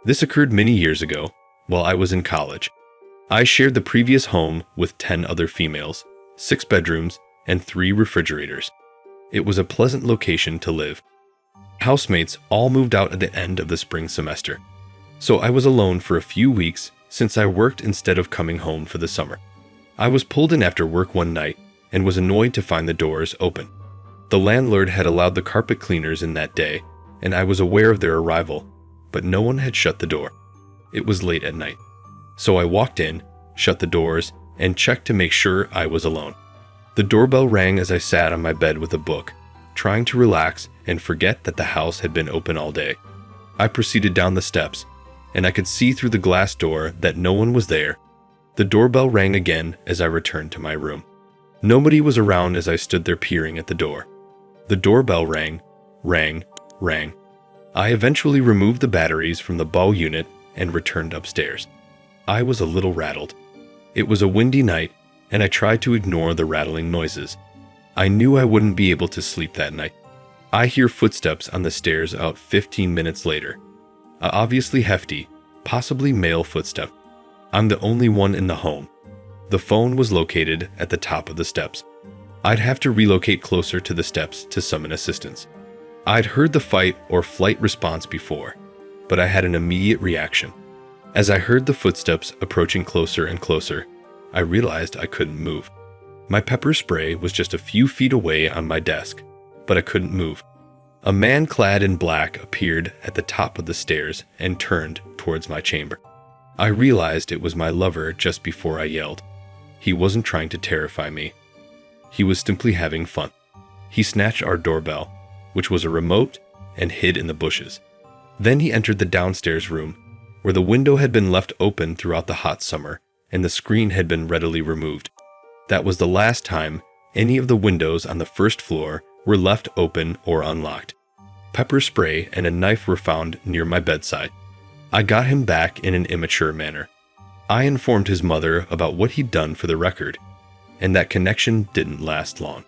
This occurred many years ago, while I was in college. I shared the previous home with 10 other females, 6 bedrooms, and 3 refrigerators. It was a pleasant location to live. Housemates all moved out at the end of the spring semester, so I was alone for a few weeks since I worked instead of coming home for the summer. I was pulled in after work one night and was annoyed to find the doors open. The landlord had allowed the carpet cleaners in that day, and I was aware of their arrival, but no one had shut the door. It was late at night, so I walked in, shut the doors, and checked to make sure I was alone. The doorbell rang as I sat on my bed with a book, trying to relax and forget that the house had been open all day. I proceeded down the steps, and I could see through the glass door that no one was there. The doorbell rang again as I returned to my room. Nobody was around as I stood there peering at the door. The doorbell rang. I eventually removed the batteries from the ball unit and returned upstairs. I was a little rattled. It was a windy night, and I tried to ignore the rattling noises. I knew I wouldn't be able to sleep that night. I hear footsteps on the stairs about 15 minutes later. A obviously hefty, possibly male footstep. I'm the only one in the home. The phone was located at the top of the steps. I'd have to relocate closer to the steps to summon assistance. I'd heard the fight or flight response before, but I had an immediate reaction. As I heard the footsteps approaching closer and closer, I realized I couldn't move. My pepper spray was just a few feet away on my desk, but I couldn't move. A man clad in black appeared at the top of the stairs and turned towards my chamber. I realized it was my lover just before I yelled. He wasn't trying to terrify me. He was simply having fun. He snatched our doorbell, which was a remote, and hid in the bushes. Then he entered the downstairs room, where the window had been left open throughout the hot summer, and the screen had been readily removed. That was the last time any of the windows on the first floor were left open or unlocked. Pepper spray and a knife were found near my bedside. I got him back in an immature manner. I informed his mother about what he'd done for the record, and that connection didn't last long.